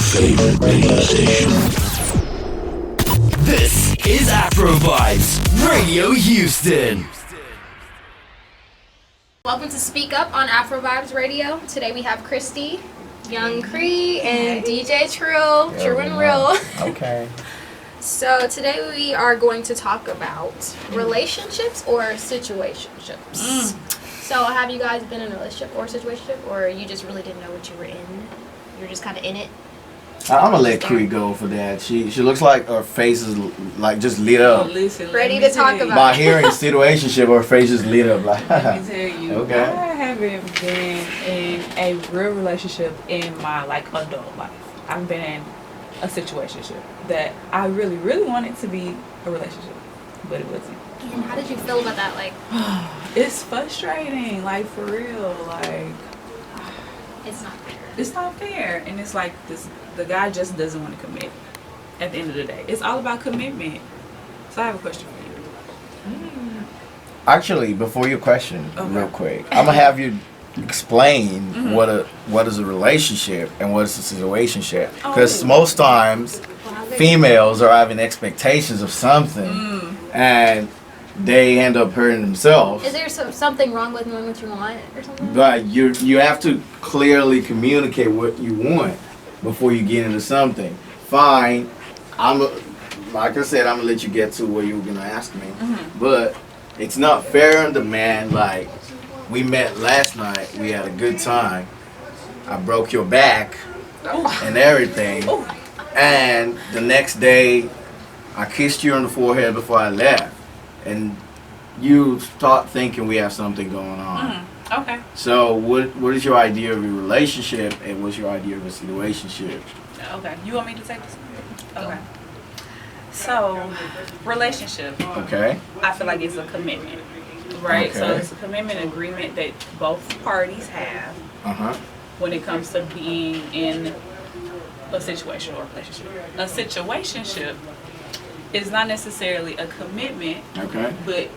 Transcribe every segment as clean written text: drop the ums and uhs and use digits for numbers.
favorite radio station. This is Afro Vibes Radio Houston. Welcome to Speak Up on Afro Vibes Radio. Today we have Christy, Young Cree, and DJ Trill, True and Real. Okay. So today we are going to talk about relationships or situationships. So have you guys been in a relationship or situationship, or you just really didn't know what you were in? You're just kind of in it? I'm gonna let Cree go for that. She looks like her face is like just lit up. Listen, Ready to talk about By hearing situationship, her face is lit up. Like, let me tell you, okay. I haven't been in a real relationship in my adult life. I've been in a situationship that I really, really wanted to be a relationship, but it wasn't. And how did you feel about that? Like, It's frustrating, for real. it's not fair. It's not fair, and it's like this. The guy just doesn't want to commit. At the end of the day, it's all about commitment. So I have a question for you. actually, before your question, Okay. real quick, I'm gonna have you explain what is a relationship and what is a situationship. Because most times, females are having expectations of something, and they end up hurting themselves. Is there something wrong with knowing what you want or something? But you have to clearly communicate what you want before you get into something. Fine, like I said, I'm gonna let you get to what you were gonna ask me. But it's not fair on the man. Like, we met last night, we had a good time. I broke your back and everything, and the next day I kissed you on the forehead before I left, and you start thinking we have something going on. Okay. So what is your idea of a relationship, and what's your idea of a situationship? Okay. You want me to take this? Okay. So, relationship. Okay. I feel like it's a commitment, right? So Okay. it's a commitment agreement that both parties have when it comes to being in a situation or a relationship. A situationship is not necessarily a commitment, Okay. but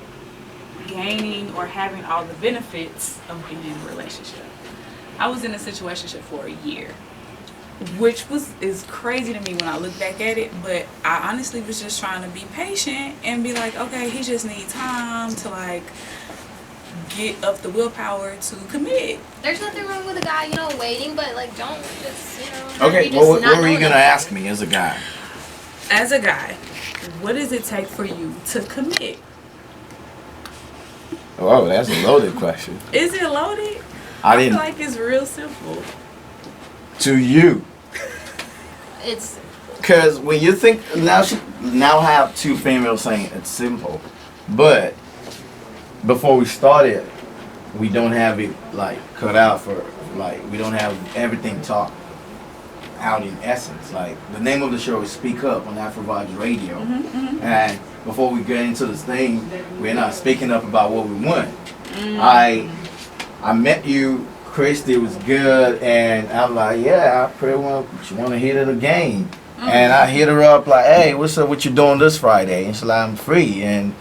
gaining or having all the benefits of being in a relationship. I was in a situationship for a year, which is crazy to me when I look back at it, but I honestly was just trying to be patient and be like, okay, he just needs time to get up the willpower to commit. There's nothing wrong with a guy, waiting, but don't just, Okay, you just what not were you know gonna that. ask me as a guy? As a guy, what does it take for you to commit? Oh, that's a loaded question. Is it loaded? I feel didn't. like it's real simple. To you. It's Because when you think, now have two females saying it's simple, but before we started, we don't have it cut out for we don't have everything talked out in essence. The name of the show is Speak Up on Afro Vibes Radio, and before we get into this thing, we're not speaking up about what we want. I met you. Christy was good, and I'm like, yeah, I pretty well want to hit it again. And I hit her up like, hey, what's up? What you doing this Friday? And she's like, I'm free. And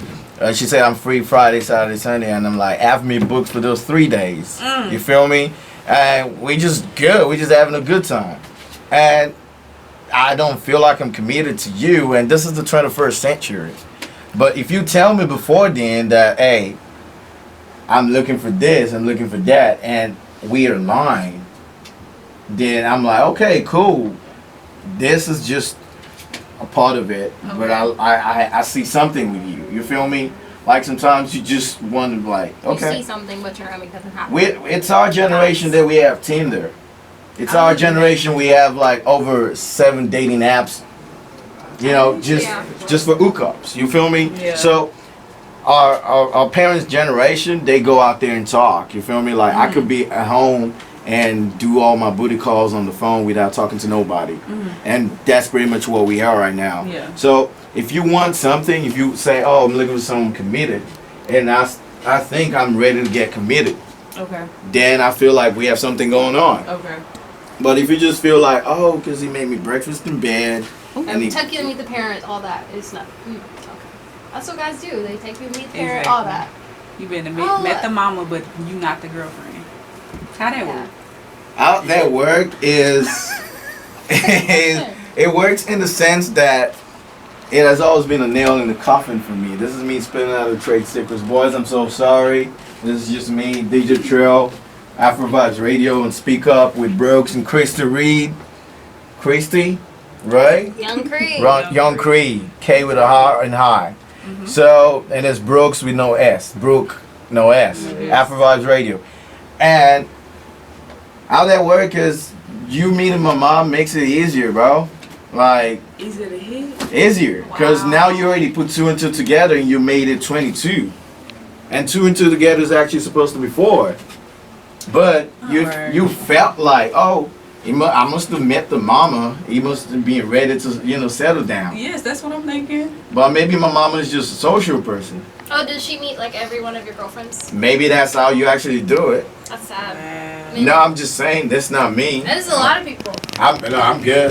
she said, I'm free Friday, Saturday, Sunday. And I'm like, have me booked for those 3 days. You feel me? And we just good. We just having a good time. And I don't feel like I'm committed to you. And this is the 21st century. But if you tell me before then that, hey, I'm looking for this, I'm looking for that, and we are aligned, then I'm like, okay, cool. This is just a part of it, but I see something with you. You feel me? Sometimes you just want to okay. You see something, but it doesn't happen. It's our generation that we have Tinder. It's our generation we have over 7 dating apps. Just for hookups. You feel me? Yeah. So our parents' generation, they go out there and talk. You feel me? I could be at home and do all my booty calls on the phone without talking to nobody. And that's pretty much what we are right now. Yeah. So if you want something, if you say, oh, I'm looking for someone committed, and I think I'm ready to get committed, Okay. then I feel like we have something going on. Okay. But if you just feel oh, because he made me breakfast in bed, and he Took you to meet the parents, all that. It's not. Okay. That's what guys do. They take you to meet the parents, all that. You been to met the mama, but you not the girlfriend. How that work? How that work is it works in the sense that it has always been a nail in the coffin for me. This is me spilling out the trade secrets. Boys, I'm so sorry. This is just me, DJ Trill, Afro Vibes Radio, and Speak Up with Brooks and Krista Reed. Christy, right? Young Creed. Young Creed. K with a R and high. So, and it's Brooks with no S. Brooke, no S. Afro Vibes Radio. And how that work is you meeting my mom makes it easier, bro. Like, Easier to hit. easier. Because now you already put 2 and 2 together and you made it 22. And 2 and 2 together is actually supposed to be 4. But you felt like, oh, I must have met the mama. He must have been ready to, settle down. Yes, that's what I'm thinking. But maybe my mama is just a social person. Oh, does she meet like every one of your girlfriends? Maybe that's how you actually do it. That's sad. No, I'm just saying that's not me. That is a lot of people. I'm good.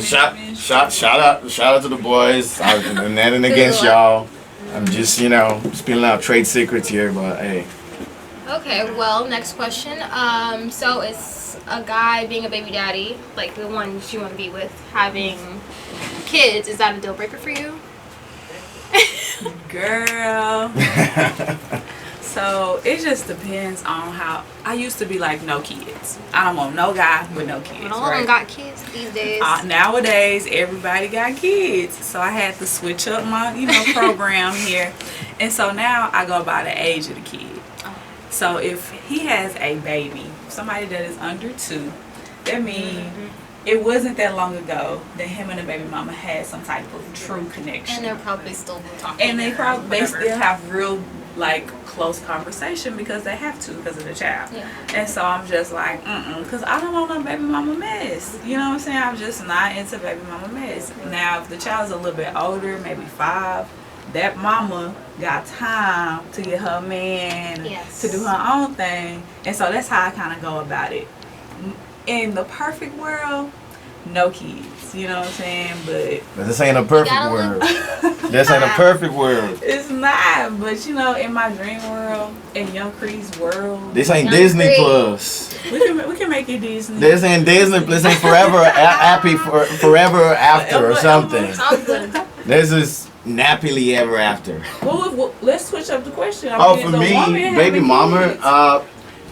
Shout out to the boys. I'm nothing against y'all. I'm just spilling out trade secrets here, but hey. Okay, well, next question. So is a guy being a baby daddy, like the one you want to be with, having kids, is that a deal breaker for you? Girl. So it just depends on how. I used to be like, no kids. I don't want no guy with no kids. But all of them got kids these days. Nowadays, everybody got kids. So I had to switch up my, program here. And so now I go by the age of the kid. So if he has a baby, somebody that is under 2, that means it wasn't that long ago that him and the baby mama had some type of true connection. And they're probably still talking. And they still have real close conversation because they have to because of the child. Yeah. And so I'm just like, because I don't want no baby mama mess. You know what I'm saying? I'm just not into baby mama mess. Now if the child's a little bit older, maybe 5, that mama got time to get her man to do her own thing. And so that's how I kind of go about it. In the perfect world, no kids. You know what I'm saying? But this ain't a perfect world. This ain't a perfect world. It's not. But in my dream world, in Young Creed's world, this ain't Disney Creed. Plus. we can make it Disney. This ain't Disney. This ain't forever happy forever after or something. Sounds good. This is nappily ever after. Well, let's switch up the question. For me, baby mama,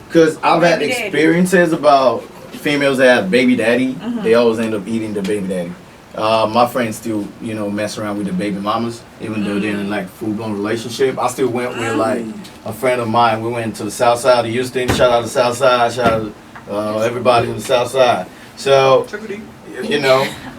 because I've had Baby daddy. experiences about females that have baby daddy. They always end up eating the baby daddy. My friends still, mess around with the baby mamas, even though they're in full-blown relationship. I still went with a friend of mine. We went to the south side of Houston. Shout out to the south side. Shout out everybody on the south side. So,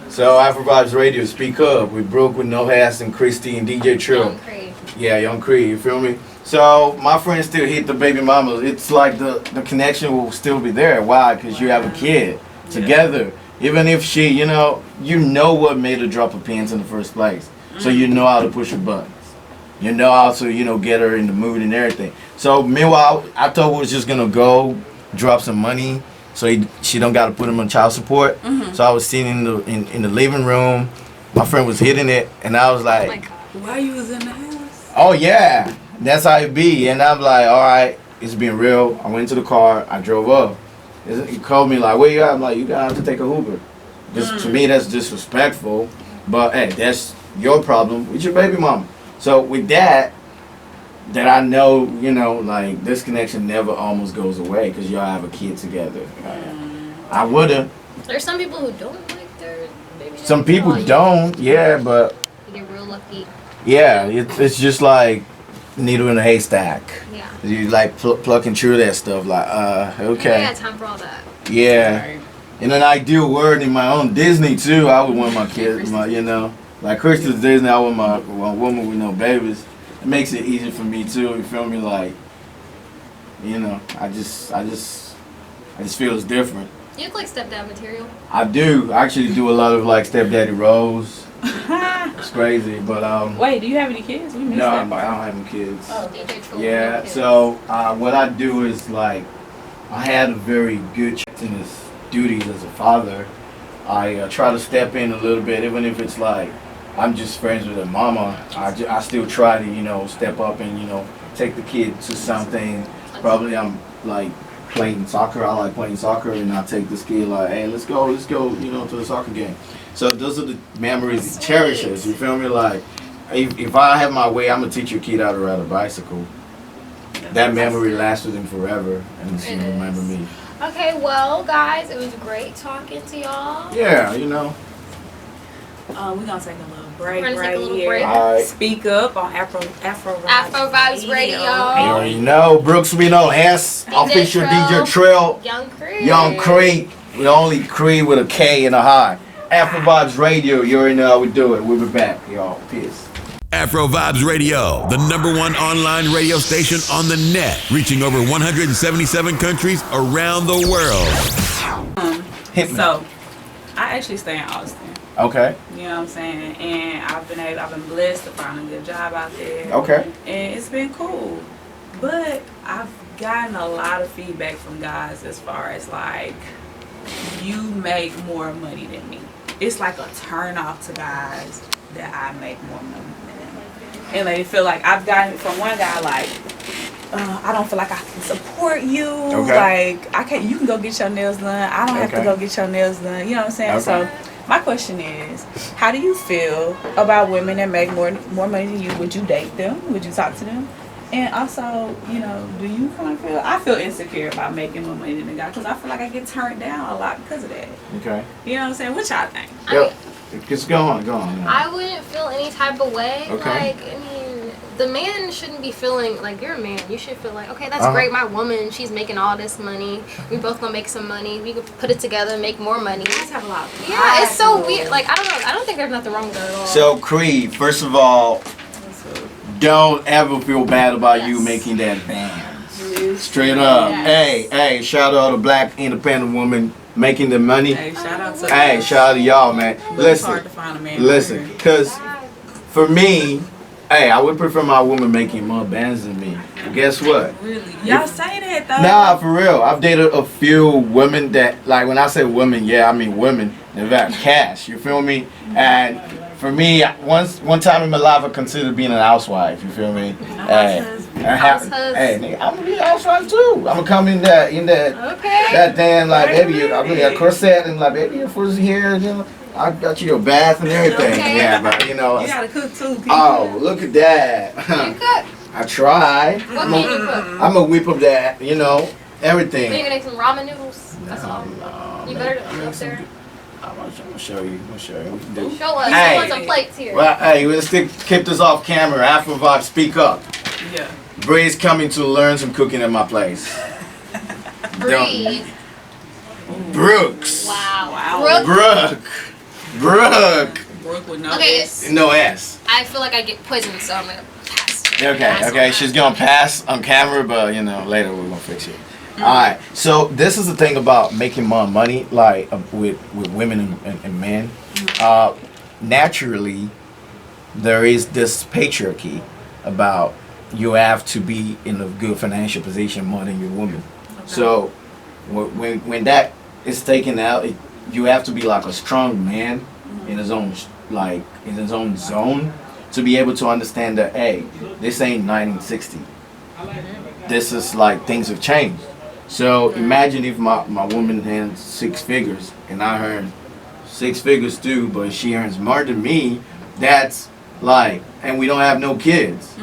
so Afro Vibes Radio, Speak Up with Brooke with No Hats and Christy and DJ Trill. Young Creed. Yeah, Young Creed, you feel me? So my friends still hit the baby mama. It's like the connection will still be there. Why? Because you have a kid together. Even if she, you know what made her drop her pants in the first place. So you know how to push her buttons. You know how to, get her in the mood and everything. So meanwhile, I thought we was just gonna go drop some money so she don't gotta put him on child support. So I was sitting in the living room. My friend was hitting it, and I was like, Oh my God. Why you was in the house? oh yeah, that's how it be. And I'm like, all right, it's being real. I went to the car, I drove up. He called me like, where you at? I'm like, you gotta have to take a Uber. Just to me, that's disrespectful. But hey, that's your problem with your baby mama. So with that I know, like this connection never almost goes away because y'all have a kid together. I would've. There's some people who don't like their baby. Some people don't, yeah, but You get real lucky. yeah, it's just like needle in a haystack. Yeah. You like plucking through that stuff, like I okay, got time for all that. yeah. In an ideal world, in my own Disney too, I would want my kids, like Christmas Disney. I want my woman with no babies. It makes it easier for me too. You feel me? Like, I just feel it's different. You look like stepdad material. I do. I actually do a lot of like stepdaddy roles. It's crazy, but Wait, do you have any kids? We missed no, I that. don't have any kids. Oh, DJ Troll. Yeah, so what I do is like, I had a very good in his duties as a father. I try to step in a little bit, even if it's like I'm just friends with her mama. I still try to step up and take the kid to something. Probably I'm like playing soccer. I like playing soccer, and I take this kid like, hey, let's go, to the soccer game. So those are the memories he cherishes. You feel me? Like, if I have my way, I'm gonna teach your kid how to ride a bicycle. That memory lasts with him forever, and he'll remember me. Okay, well, guys, it was great talking to y'all. Yeah, We're gonna take a little break We're gonna right take a little here. break. All right. Speak up on Afro Vibes Radio. You already know, Brooks, we know S, DJ official Trill. DJ Trill, Young Creek. we only Creed with a K and a high. Afro Vibes Radio, you already know how we do it. We'll be back, y'all. Peace. Afro Vibes Radio, the #1 online radio station on the net, reaching over 177 countries around the world. Hit me. So, I actually stay in Austin. Okay. You know what I'm saying? And I've been blessed to find a good job out there. Okay. And it's been cool. But I've gotten a lot of feedback from guys as far as like, you make more money than me. It's like a turn off to guys that I make more money than them. And they feel like, I've gotten from one guy like, I don't feel like I can support you. Okay. Like, I can't. You can go get your nails done. I don't have to go get your nails done. You know what I'm saying? Okay. So, my question is, how do you feel about women that make more money than you? Would you date them? Would you talk to them? And also, do you kind of feel? I feel insecure about making more money than a guy because I feel like I get turned down a lot because of that. Okay. You know what I'm saying? What y'all think? Yep. Just go on. I wouldn't feel any type of way. Okay. Like, I mean, the man shouldn't be feeling like, you're a man. You should feel like, okay, that's great. My woman, she's making all this money. We both gonna make some money. We could put it together and make more money. Guys have a lot of Yeah, pride, it's so though. weird. Like, I don't know. I don't think there's nothing wrong with that at all. So, Creed, first of all, don't ever feel bad about you making that band. Straight up. Yes. Hey, shout out to black independent woman making the money. Hey, shout out to Hey, shout out to y'all, man. It's hard to find a man. Listen, because for me, hey, I would prefer my woman making more bands than me. But guess what? Really? Y'all say that though. Nah, for real. I've dated a few women that, like, when I say women, yeah, I mean women that got cash. You feel me? And for me, one time in my life, I considered being an housewife. You feel me? Hey, nigga, I'm gonna be a housewife too. I'm gonna come in that that damn like baby. I'm gonna get a corset and like baby, your foot's here. I got you your bath and everything. Okay. Yeah, but You gotta cook too. People. Oh, look at that. You cook? I try. What can you cook? I'm gonna whip up that, Are you everything. gonna make some ramen noodles? That's all. No, You man, better I go make up there. I'm gonna show you. We can do. Show us. Hey. Show us some plates here. Well, hey, let's keep this off camera. Afro Vibe, speak up. Yeah. Bree's coming to learn some cooking at my place. Breathe. Brooks. Wow. Brooke. Brooke with no Okay. S. No S. I feel like I get poisoned, so I'm gonna pass. Okay. She's gonna pass on camera, but later we're gonna fix it. All right. So this is the thing about making more money, like with women and men. Naturally, there is this patriarchy about you have to be in a good financial position more than your woman. Okay. So when that is taken out, you have to be like a strong man in his own zone to be able to understand that, hey, this ain't 1960. This is like things have changed. So imagine if my woman earns 6 figures and I earn 6 figures too, but she earns more than me. That's like, and we don't have no kids.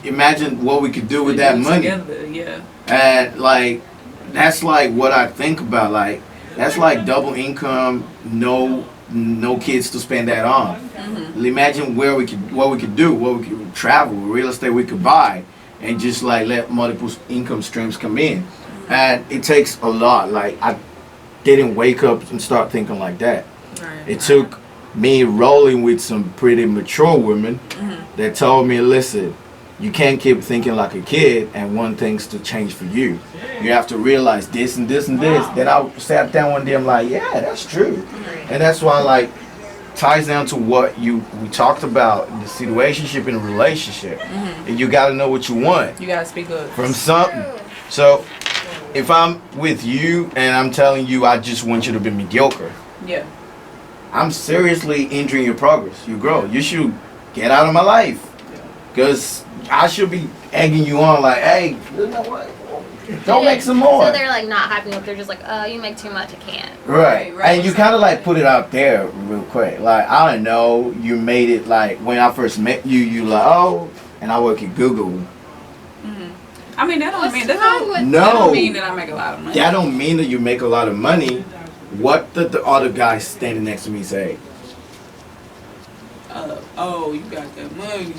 Imagine what we could do with that money. Together, yeah. And like, that's like what I think about. Like, that's like double income, no kids to spend that on. Imagine what we could do, what we could travel, real estate we could buy, and just like let multiple income streams come in. And it takes a lot. Like, I didn't wake up and start thinking like that. Right. It took me rolling with some pretty mature women that told me, listen, you can't keep thinking like a kid and want things to change for you. You have to realize this and this and this. Then I sat down one day, I'm like, yeah, that's true. And that's why, like, ties down to what we talked about in the situationship in a relationship. And you got to know what you want You gotta speak up. from something. So if I'm with you and I'm telling you I just want you to be mediocre, Yeah. I'm seriously hindering your progress, your growth. You should get out of my life. Because I should be egging you on like, hey, you know what? Don't make some more. So they're like not hyping up. They're just like, oh, you make too much. I can't. Right. Right. And you kind of like put it out there real quick. Like, I don't know, you made it like when I first met you, you like, oh, and I work at Google. I mean, that don't What's mean that wrong with don't, No. that don't mean that I make a lot of money. That don't mean that you make a lot of money. What did the other guy standing next to me say? Oh, you got that money.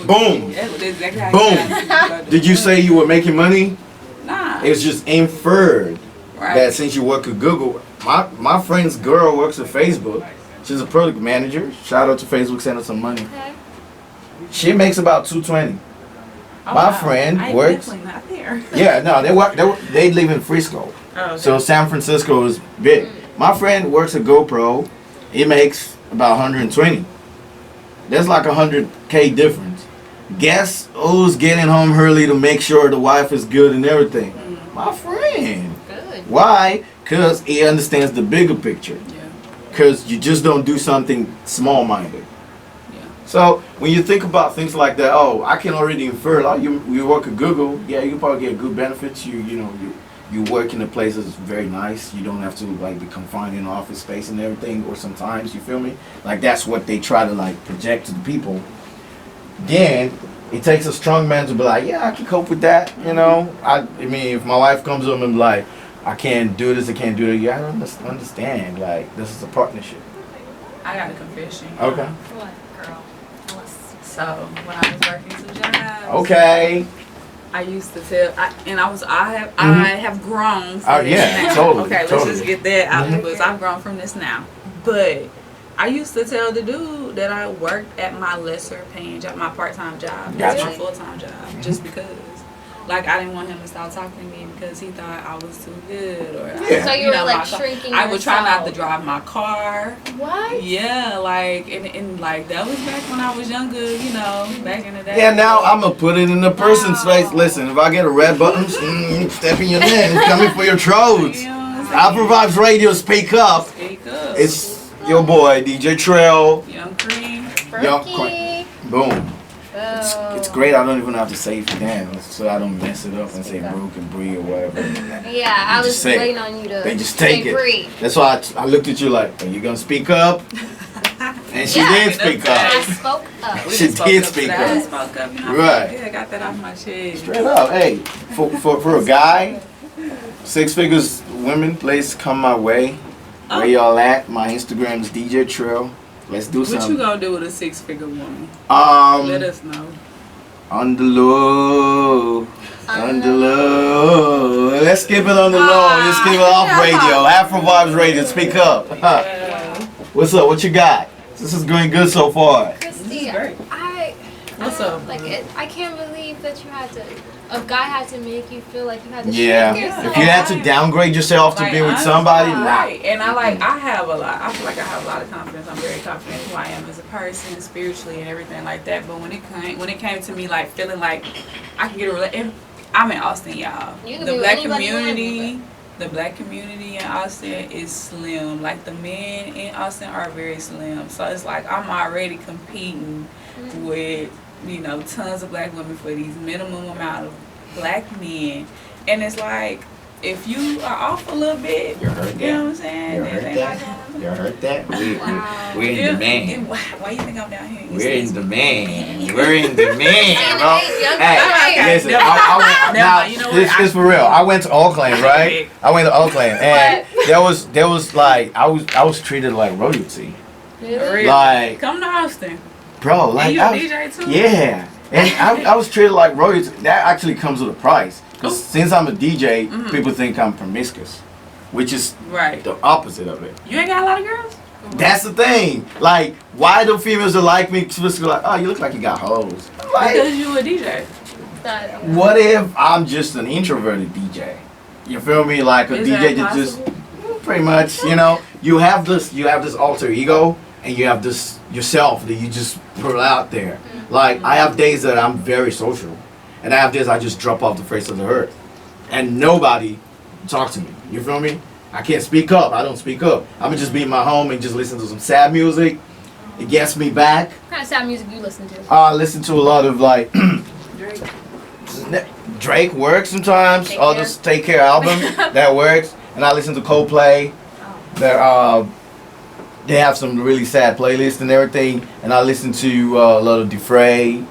Boom. That's exactly how Boom. you got the Did you money. say you were making money? Nah. It's just inferred Right. that since you work at Google, my friend's girl works at Facebook. She's a product manager. Shout out to Facebook, send her some money. Okay. She makes about $220. Oh, my wow. friend I works- definitely not there. Yeah, no, they live in Frisco. Oh, okay. So San Francisco is big. My friend works at GoPro. He makes about 120. That's like 100K difference. Guess who's getting home early to make sure the wife is good and everything? My friend. Good. Why? Because he understands the bigger picture. Yeah. Because you just don't do something small-minded. Yeah. So when you think about things like that, oh, I can already infer. Like you work at Google, yeah, you probably get good benefits. You work in a place that's very nice. You don't have to like be confined in office space and everything. Or sometimes, you feel me? Like that's what they try to like project to the people. Then it takes a strong man to be like, yeah, I can cope with that. You know, I mean, if my wife comes up and be like, I can't do this, I can't do that. Yeah, I don't understand. Like this is a partnership. I got a confession. Okay. What, girl? So when I was working two jobs, Okay. I used to tell, I have grown. From Oh, this yeah, now. totally, Okay, let's totally. just get that out Mhm. because I've grown from this now. But I used to tell the dude that I worked at my lesser paying job, my part-time job, that's my Gotcha. full-time job, just because. Like I didn't want him to stop talking to me because he thought I was too good, or Yeah. So you were like my car- shrinking. I would try not to yourself. drive my car. What? Yeah, like and like that was back when I was younger, you know, back in the day. Yeah, now I'm gonna put it in the person's Wow. face. Listen, if I get a red button, step in your lane. It's coming for your throats. You know what I'm saying? Afro Vibes Radio, speak up. Speak up. It's your boy DJ Trail. Young Cream. Young Brookie. Boom. Oh. It's great. I don't even have to say it damn, so I don't mess it up and say Brooke and Bree or whatever. Yeah, I just was say it. waiting on you to. They just take say it. Bree. That's why I looked at you like, are you gonna speak up? And she Yeah. did speak I up. spoke up. We She just spoke did up speak today. up. I spoke up, you know. Right. Yeah, I got that off my chest. Straight up, hey, for a guy, 6 figures women, please come my way. Where y'all at? My Instagram is DJ Trill. Let's do What you something. gonna do with a 6-figure woman? Let us know. On the low, on the low. Let's keep it on the low. Let's keep it off radio. Afro Vibes Radio. Speak up. What's up? What you got? This is going good so far. Christy, great. What's up? Like I can't believe that you had to. A guy had to make you feel like you had to Yeah. shrink yourself. If you had to downgrade yourself to Like, be with honestly, somebody, right? And I have a lot. I feel like I have a lot of confidence. I'm very confident who I am as a person, spiritually, and everything like that. But when it came to me, like feeling like I can get a relationship. I'm in Austin, y'all. You can The be with black anybody you wanna be community. The black community in Austin is slim. Like the men in Austin are very slim. So it's like I'm already competing with, you know, tons of black women for these minimum amount of black men. And it's like if you are off a little bit, You heard you know what I'm that? saying? You Then heard they that? like, You heard that? Wow. We're in yeah, demand. and why you think I'm down here? We're in demand. We're in demand, bro. Young Hey, guy. listen, Never I went, mind. now, You know this what? is for real. I went to Oakland, right? I went to Oakland, and there was like I was treated like royalty, Really? like Come to Austin. bro, like And you I a was- DJ too? yeah, and I was treated like royalty. That actually comes with a price, because Oh. since I'm a DJ, Mm-hmm. people think I'm promiscuous, which is Right. the opposite of it. You ain't got a lot of girls? That's the thing. Like, why do females that like me specifically like, oh, you look like you got hoes? I'm like, Because you a DJ. what if I'm just an introverted DJ? You feel me? Like a Is DJ that that just possible? pretty much, you know, you have this alter ego, and you have this yourself that you just put out there. Like, I have days that I'm very social, and I have days I just drop off the face of the earth, and nobody talks to me. You feel me? I can't speak up. I don't speak up. I'm gonna just be in my home and just listen to some sad music. It gets me back. What kind of sad music you listen to? I listen to a lot of like Drake. Drake works sometimes. Take I'll Care. just Take Care album that works, and I listen to Coldplay. They have some really sad playlists and everything, and I listen to a lot of Defray.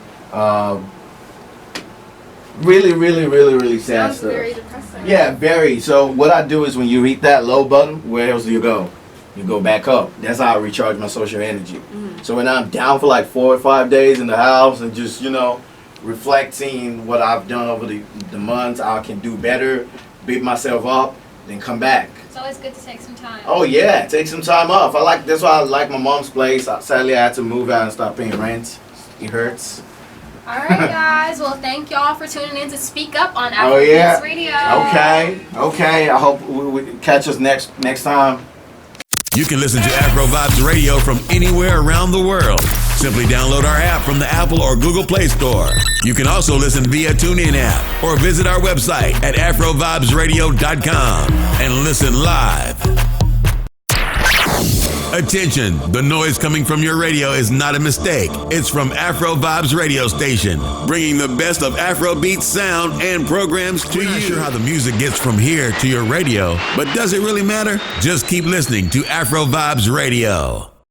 Really sad Sounds stuff. very depressing. Yeah, very. So what I do is when you hit that low button, where else do you go? You go back up. That's how I recharge my social energy. So when I'm down for like 4 or 5 days in the house and just, reflecting what I've done over the months, I can do better, beat myself up, then come back. It's always good to take some time. Oh yeah, take some time off. That's why I like my mom's place. Sadly, I had to move out and stop paying rent. It hurts. All right, guys. Well, thank y'all for tuning in to Speak Up on Oh yeah. Afrobeats Radio. Okay. I hope we catch us next time. You can listen to Afro Vibes Radio from anywhere around the world. Simply download our app from the Apple or Google Play Store. You can also listen via TuneIn app or visit our website at afrovibesradio.com and listen live. Attention, the noise coming from your radio is not a mistake. It's from Afro Vibes Radio Station, bringing the best of Afrobeat sound and programs to you. Not sure how the music gets from here to your radio, but does it really matter? Just keep listening to Afro Vibes Radio.